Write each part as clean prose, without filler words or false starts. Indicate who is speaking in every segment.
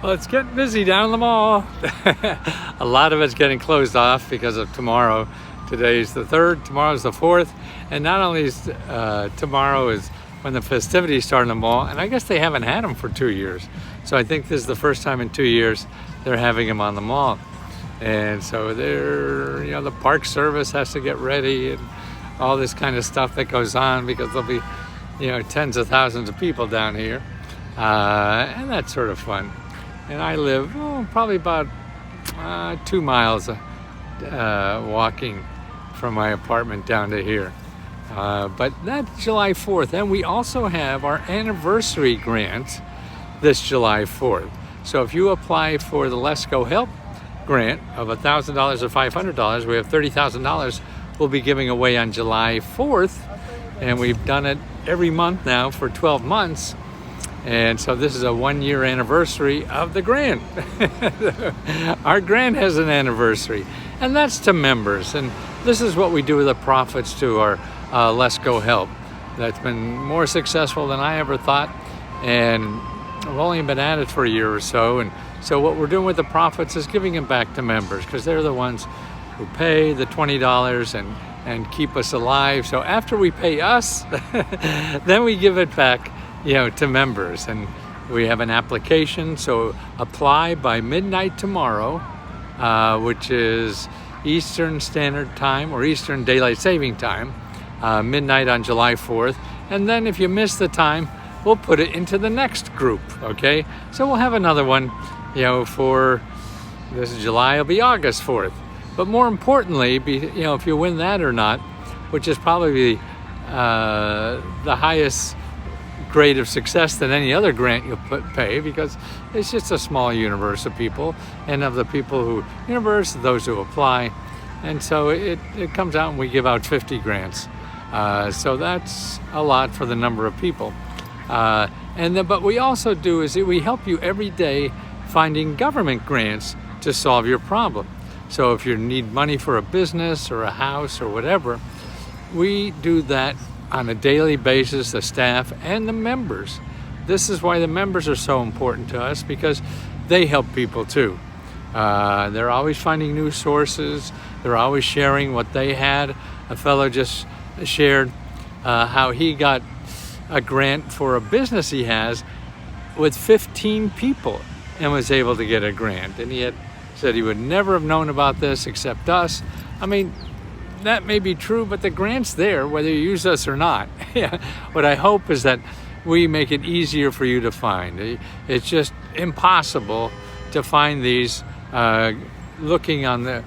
Speaker 1: Well, it's getting busy down in the mall. A lot of it's getting closed off because of tomorrow. Today's the 3rd, tomorrow's the 4th. And not only is tomorrow is when the festivities start in the mall, and I guess they haven't had them for 2 years. So I think this is the first time in 2 years they're having them on the mall. And so they're, the park service has to get ready and all this kind of stuff that goes on because there'll be, tens of thousands of people down here. And that's sort of fun. And I live probably about 2 miles walking from my apartment down to here. But that's July 4th. And we also have our anniversary grant this July 4th. So if you apply for the Let's Go Help grant of $1,000 or $500, we have $30,000 we'll be giving away on July 4th. And we've done it every month now for 12 months. And so this is a 1-year anniversary of the grant. Our grant has an anniversary, and that's to members. And this is what we do with the profits to our Let's Go Help. That's been more successful than I ever thought. And I've only been at it for a year or so. And so what we're doing with the profits is giving them back to members because they're the ones who pay the $20 and keep us alive. So after we pay us, then we give it back to members. And we have an application, so apply by midnight tomorrow, which is Eastern Standard Time or Eastern Daylight Saving Time, midnight on July 4th. And then if you miss the time, we'll put it into the next group, okay? So we'll have another one, for this July, will be August 4th. But more importantly, if you win that or not, which is probably the highest grade of success than any other grant you'll pay, because it's just a small universe of people, and of the people who those who apply, and so it comes out and we give out 50 grants. So that's a lot for the number of people. But we also do is we help you every day finding government grants to solve your problem. So if you need money for a business or a house or whatever, we do that on a daily basis, the staff and the members. This is why the members are so important to us, because they help people too. They're always finding new sources. They're always sharing what they had. A fellow just shared how he got a grant for a business he has with 15 people and was able to get a grant. And he had said he would never have known about this except us. I mean, that may be true, but the grant's there whether you use us or not. What I hope is that we make it easier for you to find. It's just impossible to find these looking on the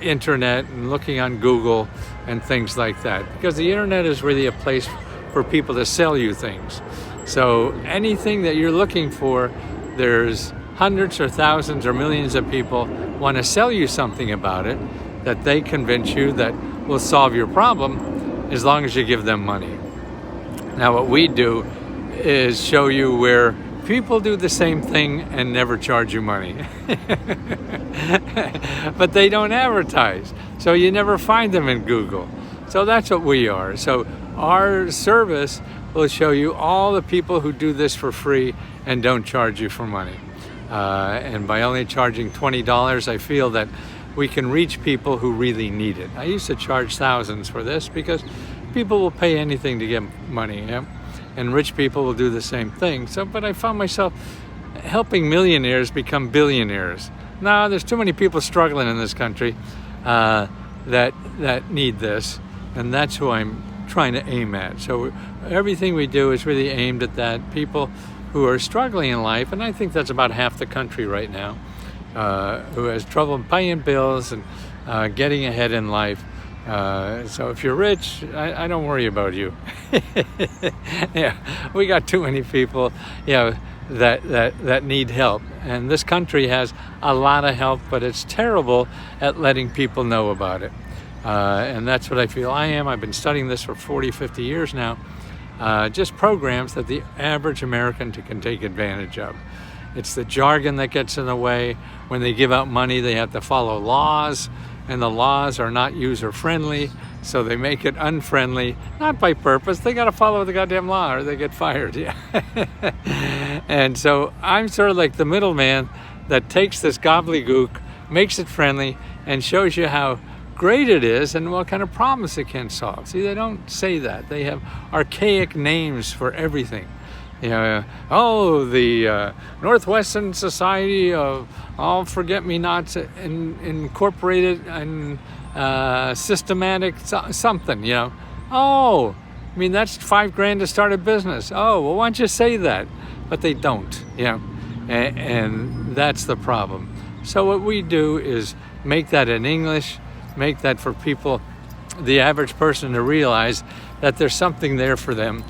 Speaker 1: internet and looking on Google and things like that, because the internet is really a place for people to sell you things. So anything that you're looking for, there's hundreds or thousands or millions of people want to sell you something about it that they convince you that will solve your problem as long as you give them money. Now what we do is show you where people do the same thing and never charge you money. But they don't advertise, so you never find them in Google. So that's what we are. So our service will show you all the people who do this for free and don't charge you for money. And by only charging $20, I feel that we can reach people who really need it. I used to charge thousands for this because people will pay anything to get money, and rich people will do the same thing. But I found myself helping millionaires become billionaires. Now, there's too many people struggling in this country that need this, and that's who I'm trying to aim at. So everything we do is really aimed at that, people who are struggling in life, and I think that's about half the country right now, who has trouble paying bills and getting ahead in life. So if you're rich, I don't worry about you. We got too many people, that need help. And this country has a lot of help, but it's terrible at letting people know about it. And that's what I feel I am. I've been studying this for 40, 50 years now. Just programs that the average American can take advantage of. It's the jargon that gets in the way. When they give out money, they have to follow laws, and the laws are not user-friendly. So they make it unfriendly, not by purpose. They got to follow the goddamn law or they get fired. Yeah. And so I'm sort of like the middleman that takes this gobbledygook, makes it friendly, and shows you how great it is and what kind of problems it can solve. See, they don't say that. They have archaic names for everything. You know, oh, the Northwestern Society of All Forget-Me-Nots Incorporated and Systematic something, you know. Oh, I mean, that's $5,000 to start a business. Oh, well, why don't you say that? But they don't, you know, and that's the problem. So what we do is make that in English, make that for people, the average person, to realize that there's something there for them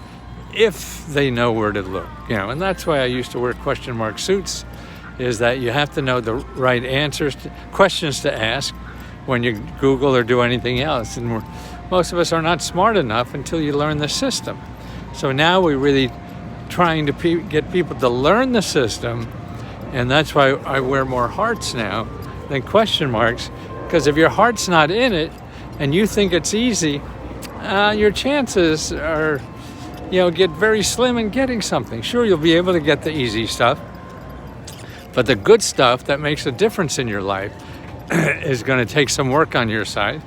Speaker 1: if they know where to look, you know. And that's why I used to wear question mark suits, is that you have to know the right answers, questions to ask when you Google or do anything else. And most of us are not smart enough until you learn the system. So now we're really trying to get people to learn the system, and that's why I wear more hearts now than question marks, because if your heart's not in it and you think it's easy, your chances are, you know, get very slim in getting something. Sure, you'll be able to get the easy stuff, but the good stuff that makes a difference in your life is going to take some work on your side.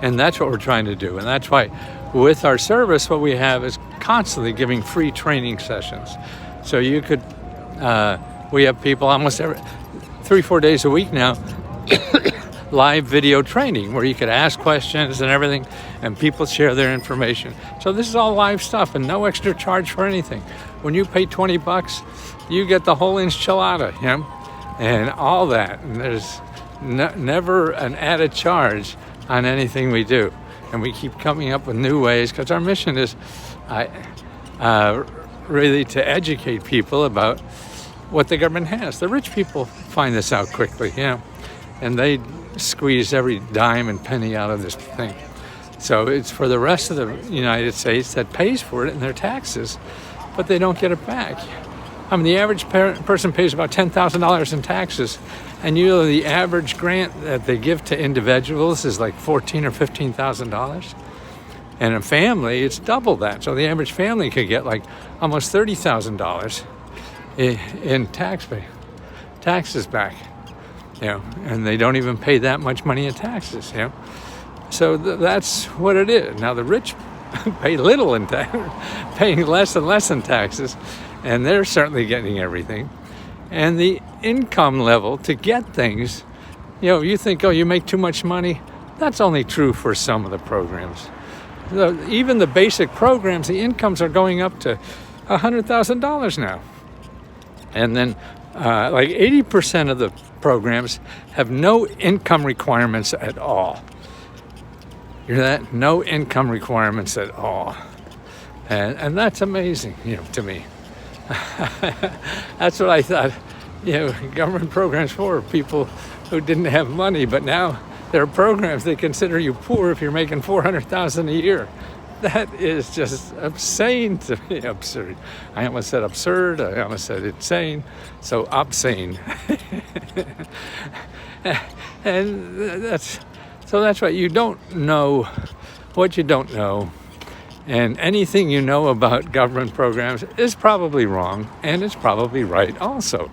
Speaker 1: And that's what we're trying to do. And that's why with our service, what we have is constantly giving free training sessions. So you could, we have people almost every 3-4 days a week now, live video training where you could ask questions and everything, and people share their information. So this is all live stuff and no extra charge for anything. When you pay $20, you get the whole enchilada, you know, and all that. And there's never an added charge on anything we do. And we keep coming up with new ways, because our mission is really to educate people about what the government has. The rich people find this out quickly, you know, and they squeeze every dime and penny out of this thing. So it's for the rest of the United States that pays for it in their taxes, but they don't get it back. I mean, the average person pays about $10,000 in taxes, and you know the average grant that they give to individuals is like $14,000 or $15,000. And a family, it's double that. So the average family could get like almost $30,000 in taxes back, you know, and they don't even pay that much money in taxes, you know. So that's what it is. Now the rich pay little in tax, paying less and less in taxes, and they're certainly getting everything. And the income level to get things, you know, you think, oh, you make too much money. That's only true for some of the programs. Even the basic programs, the incomes are going up to $100,000 now. And then like 80% of the programs have no income requirements at all. You hear that? No income requirements at all. And that's amazing, you know, to me. That's what I thought, you know, government programs for people who didn't have money, but now there are programs that consider you poor if you're making $400,000 a year. That is just insane to me. Absurd. I almost said absurd. I almost said insane. So obscene. And that's right. You don't know what you don't know. And anything you know about government programs is probably wrong, and it's probably right also.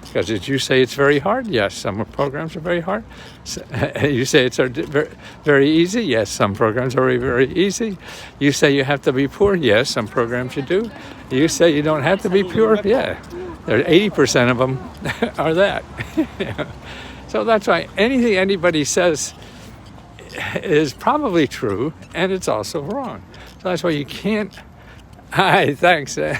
Speaker 1: Because did you say it's very hard? Yes, some programs are very hard. You say it's very easy? Yes, some programs are very, very easy. You say you have to be poor? Yes, some programs you do. You say you don't have to be poor? Yeah, there 80% of them are that. So that's why anything anybody says is probably true, and it's also wrong. So that's why you can't. Hi, thanks. You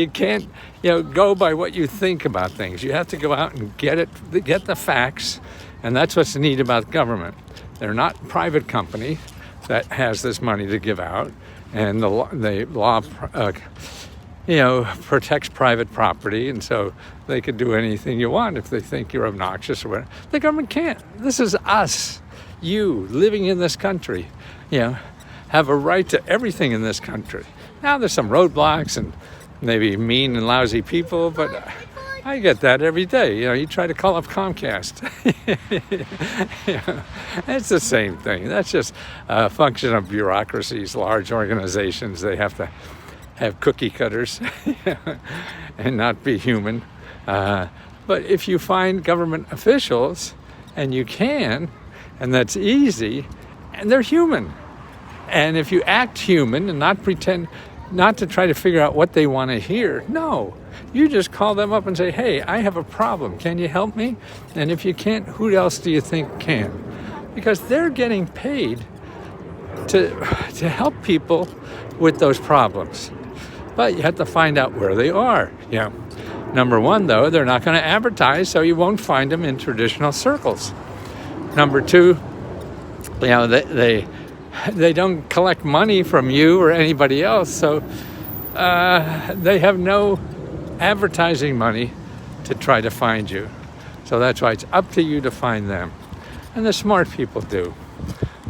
Speaker 1: can't, you know, go by what you think about things. You have to go out and get the facts, and that's what's neat about government. They're not private company that has this money to give out, and the law, you know, protects private property, and so they could do anything you want if they think you're obnoxious or whatever. The government can't. This is us, you, living in this country, you know, have a right to everything in this country. Now there's some roadblocks and maybe mean and lousy people, but I get that every day. You try to call up Comcast. It's the same thing. That's just a function of bureaucracies, large organizations. They have to have cookie cutters and not be human. But if you find government officials, and you can, and that's easy, and they're human. And if you act human and not pretend, not to try to figure out what they want to hear, no. You just call them up and say, hey, I have a problem. Can you help me? And if you can't, who else do you think can? Because they're getting paid to help people with those problems. But you have to find out where they are. Number one, though, they're not going to advertise, so you won't find them in traditional circles. Number two, they don't collect money from you or anybody else, so they have no advertising money to try to find you. So that's why it's up to you to find them. And the smart people do.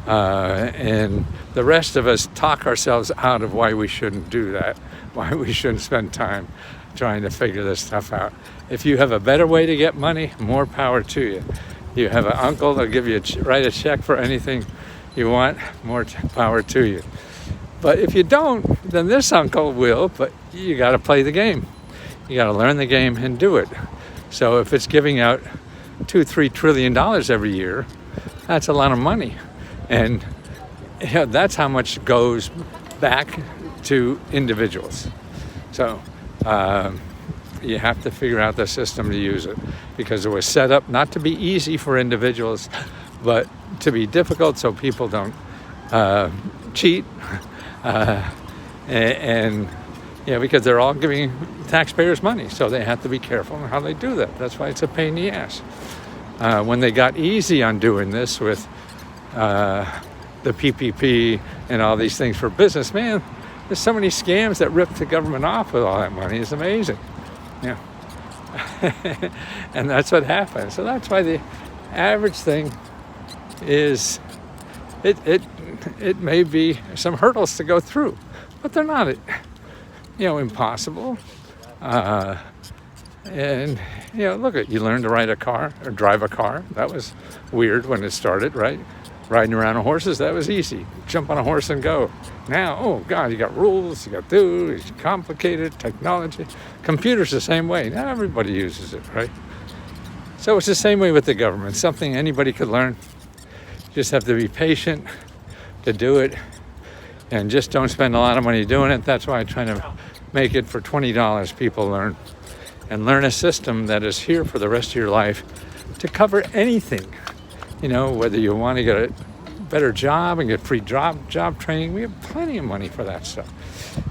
Speaker 1: And the rest of us talk ourselves out of why we shouldn't do that, why we shouldn't spend time trying to figure this stuff out. If you have a better way to get money, more power to you. You have an uncle that'll give you write a check for anything you want, more power to you. But if you don't, then this uncle will, but you got to play the game. You got to learn the game and do it. So if it's giving out $2-3 trillion every year, that's a lot of money. And that's how much goes back to individuals. So you have to figure out the system to use it, because it was set up not to be easy for individuals, but to be difficult so people don't cheat. Because they're all giving taxpayers money, so they have to be careful in how they do that. That's why it's a pain in the ass. When they got easy on doing this with the PPP and all these things for business, man, there's so many scams that rip the government off with all that money. It's amazing. And that's what happens. So that's why the average thing is, it may be some hurdles to go through, but they're not impossible. And look you learn to ride a car or drive a car. That was weird when it started, right? Riding around on horses, that was easy. Jump on a horse and go. Now, oh God, you got rules, you got it's complicated technology. Computers the same way. Now everybody uses it, right? So it's the same way with the government. Something anybody could learn. You just have to be patient to do it, and just don't spend a lot of money doing it. That's why I try to make it for $20 people learn a system that is here for the rest of your life to cover anything. Whether you want to get a better job and get free job training, we have plenty of money for that stuff.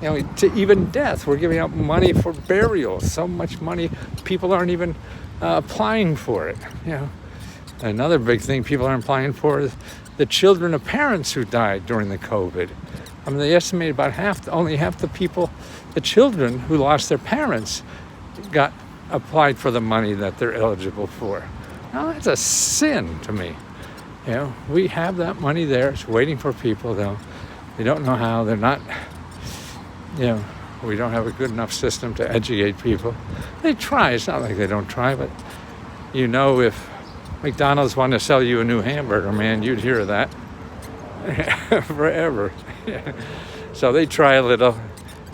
Speaker 1: To even death, we're giving out money for burials. So much money, people aren't even applying for it. Another big thing people aren't applying for is the children of parents who died during the COVID. They estimate about only half the people, the children who lost their parents, got applied for the money that they're eligible for. Now that's a sin to me. We have that money there. It's waiting for people, though. They don't know how. They're not, we don't have a good enough system to educate people. They try. It's not like they don't try, but if McDonald's wanted to sell you a new hamburger, man, you'd hear that forever. So they try a little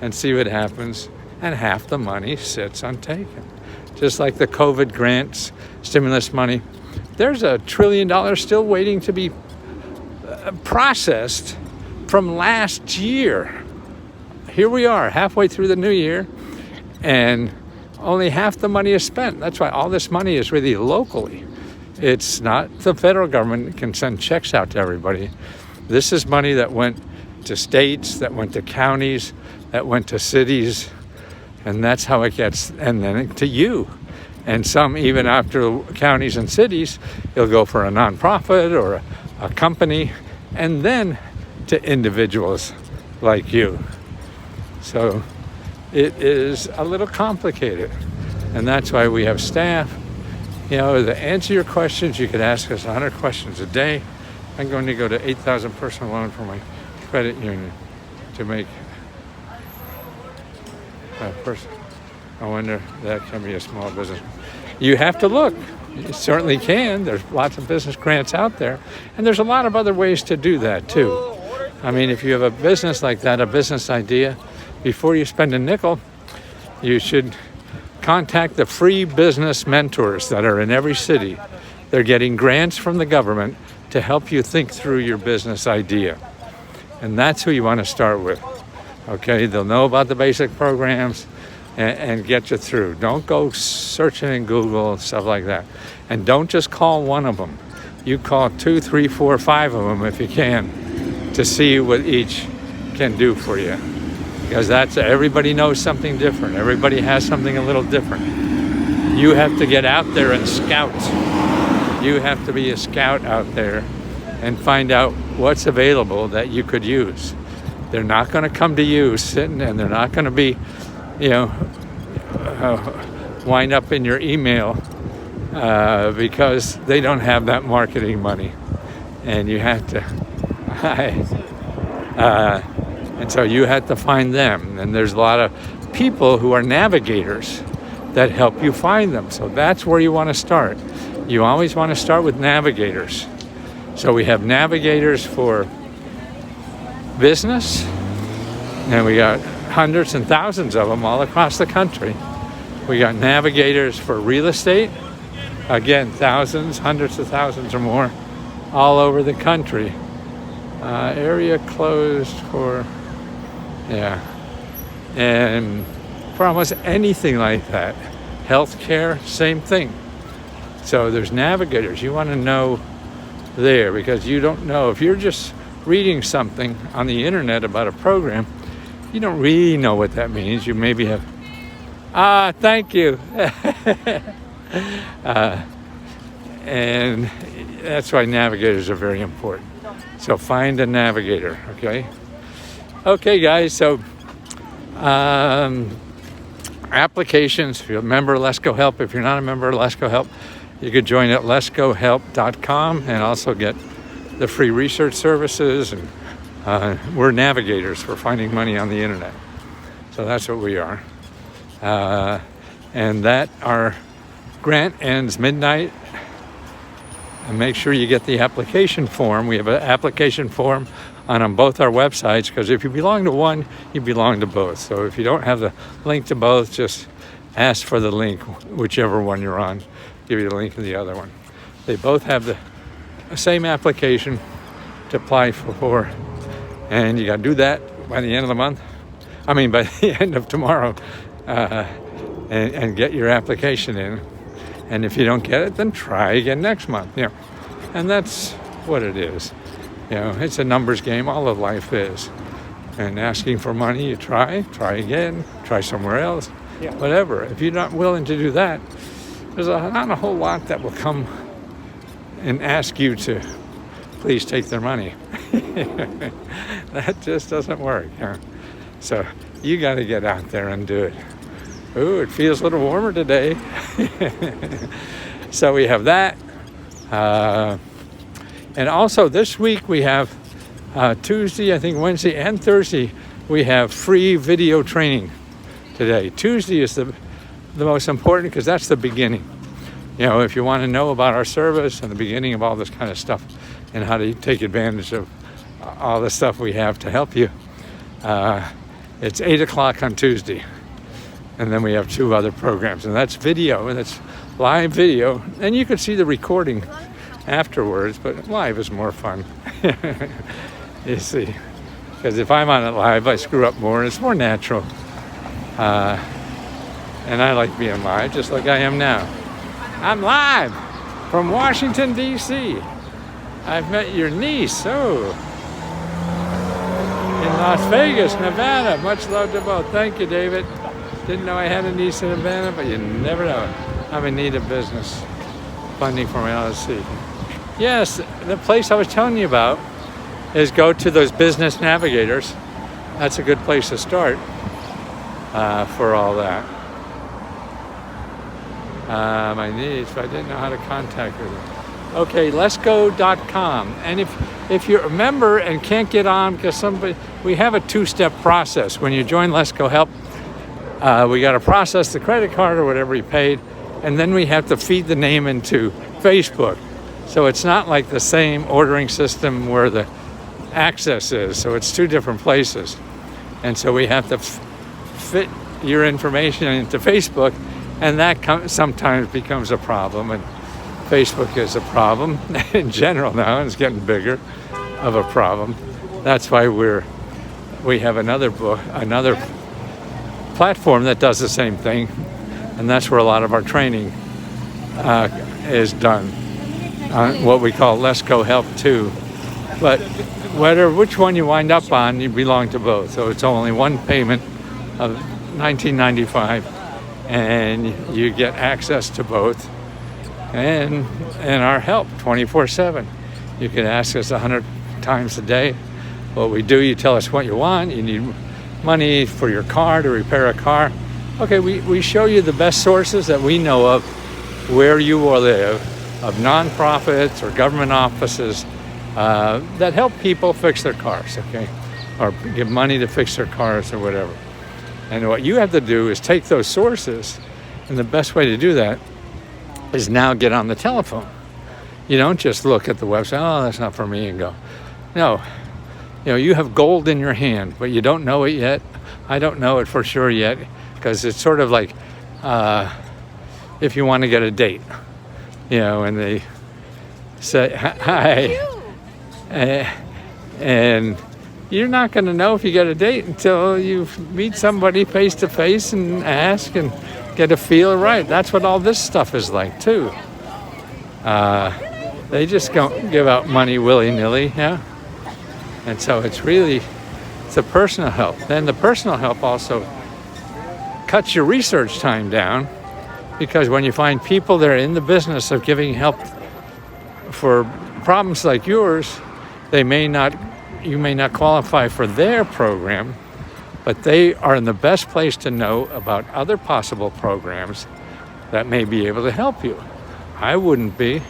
Speaker 1: and see what happens, and half the money sits untaken. Just like the COVID grants, stimulus money, there's $1 trillion still waiting to be processed from last year. Here we are, halfway through the new year, and only half the money is spent. That's why all this money is really locally. It's not the federal government can send checks out to everybody. This is money that went to states, that went to counties, that went to cities, and that's how it gets, and then to you. And some, even after counties and cities, it'll go for a nonprofit or a company, and then to individuals like you. So it is a little complicated, and that's why we have staff. To answer your questions, you could ask us 100 questions a day. I'm going to go to 8,000 personal loan for my credit union to make I wonder if that can be a small business. You have to look. You certainly can. There's lots of business grants out there. And there's a lot of other ways to do that too. I mean, if you have a business like that, a business idea, before you spend a nickel, you should contact the free business mentors that are in every city. They're getting grants from the government to help you think through your business idea. And that's who you want to start with. Okay, they'll know about the basic programs and get you through. Don't go searching in Google, stuff like that. And don't just call one of them. You call 2, 3, 4, 5 of them if you can to see what each can do for you. Because everybody knows something different. Everybody has something a little different. You have to get out there and scout. You have to be a scout out there and find out what's available that you could use. They're not going to come to you sitting, and they're not going to be, wind up in your email because they don't have that marketing money. And you have to, and so you have to find them. And there's a lot of people who are navigators that help you find them. So that's where you want to start. You always want to start with navigators. So we have navigators for business, and we got hundreds and thousands of them all across the country. We got navigators for real estate, again, thousands, hundreds of thousands or more, all over the country. Area closed for, and for almost anything like that. Healthcare, same thing. So there's navigators. You want to know there, because you don't know. If you're just reading something on the internet about a program, you don't really know what that means. You maybe have, thank you. And that's why navigators are very important. So find a navigator, okay? Okay, guys, so applications. If you're a member of Let's Go Help, if you're not a member of Let's Go Help, you could join at letsgohelp.com and also get the free research services. And we're navigators for finding money on the internet. So that's what we are. And that our grant ends midnight. And make sure you get the application form. We have an application form on both our websites, because if you belong to one, you belong to both. So if you don't have the link to both, just ask for the link, whichever one you're on. Give you the link to the other one. They both have the same application to apply for, and you got to do that by the end of the month. I mean, by the end of tomorrow, and get your application in. And if you don't get it, then try again next month. And that's what it is. It's a numbers game. All of life is. And asking for money, you try again, try somewhere else, whatever. If you're not willing to do that, there's not a whole lot that will come and ask you to please take their money. That just doesn't work. So you got to get out there and do it. Ooh, it feels a little warmer today. So we have that. And also this week we have Tuesday, I think Wednesday and Thursday, we have free video training today. Tuesday is the most important, because that's the beginning. If you want to know about our service and the beginning of all this kind of stuff and how to take advantage of all the stuff we have to help you, it's 8 o'clock on Tuesday. And then we have 2 other programs, and that's video, and that's live video. And you can see the recording afterwards, but live is more fun. You see, because if I'm on it live, I screw up more, and it's more natural. And I like being live, just like I am now. I'm live from Washington, D.C. I've met your niece, in Las Vegas, Nevada. Much love to both. Thank you, David. Didn't know I had a niece in Nevada, but you never know. I'm in need of business funding for my LLC. Yes, the place I was telling you about is go to those business navigators. That's a good place to start for all that. My niece, but I didn't know how to contact her. Okay, letsgo.com. And if you're a member and can't get on because we have a 2-step process. When you join Let's Go Help, we got to process the credit card or whatever he paid, and then we have to feed the name into Facebook. So it's not like the same ordering system where the access is. So it's two different places. And so we have to fit your information into Facebook, and that sometimes becomes a problem. And Facebook is a problem in general now, and it's getting bigger of a problem. That's why we have another platform that does the same thing, and that's where a lot of our training is done. What we call Let's Go Help 2. But which one you wind up on, you belong to both. So it's only one payment of $19.95, and you get access to both, and our help 24/7. You can ask us 100 times a day. What we do, you tell us what you want. You need money for your car, to repair a car. Okay, we show you the best sources that we know of where you will live, of nonprofits or government offices that help people fix their cars, okay? Or give money to fix their cars or whatever. And what you have to do is take those sources, and the best way to do that is now get on the telephone. You don't just look at the website, oh, that's not for me, and go. No, you have gold in your hand, but you don't know it yet. I don't know it for sure yet, because it's sort of like if you want to get a date, and they say, hi, and you're not going to know if you get a date until you meet somebody face to face and ask and get a feel right. That's what all this stuff is like too. They just don't give out money willy-nilly, yeah? And so it's a personal help. Then the personal help also cuts your research time down, because when you find people that are in the business of giving help for problems like yours, you may not qualify for their program, but they are in the best place to know about other possible programs that may be able to help you. I wouldn't be,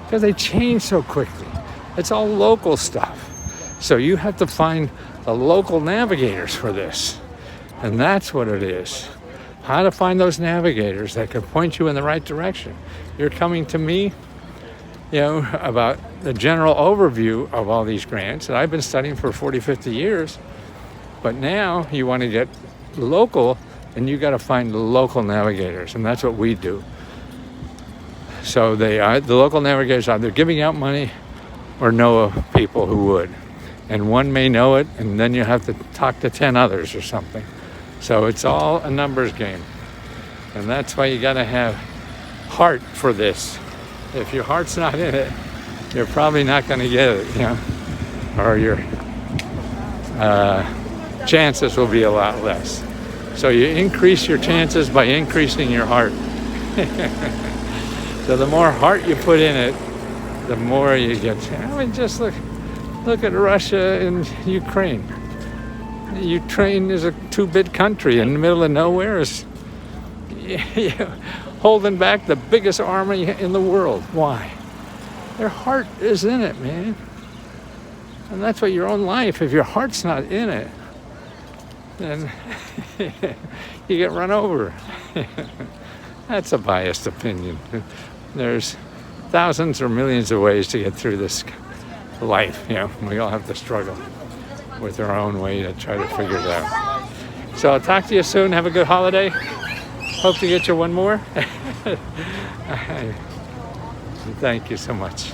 Speaker 1: because they change so quickly. It's all local stuff. So you have to find the local navigators for this. And that's what it is. How to find those navigators that can point you in the right direction. You're coming to me, about the general overview of all these grants that I've been studying for 40, 50 years. But now you want to get local, and you got to find the local navigators, and that's what we do. So the local navigators are either giving out money or know of people who would. And one may know it, and then you have to talk to 10 others or something. So it's all a numbers game. And that's why you got to have heart for this. If your heart's not in it, you're probably not going to get it, or your chances will be a lot less. So you increase your chances by increasing your heart. So the more heart you put in it, the more you get. Just look at Russia and Ukraine. Ukraine is a two-bit country in the middle of nowhere, is holding back the biggest army in the world. Why? Their heart is in it, man. And that's what your own life, if your heart's not in it, then you get run over. That's a biased opinion. There's thousands or millions of ways to get through this life. We all have to struggle with our own way to try to figure it out. So I'll talk to you soon. Have a good holiday. Hope to get you one more. Thank you so much.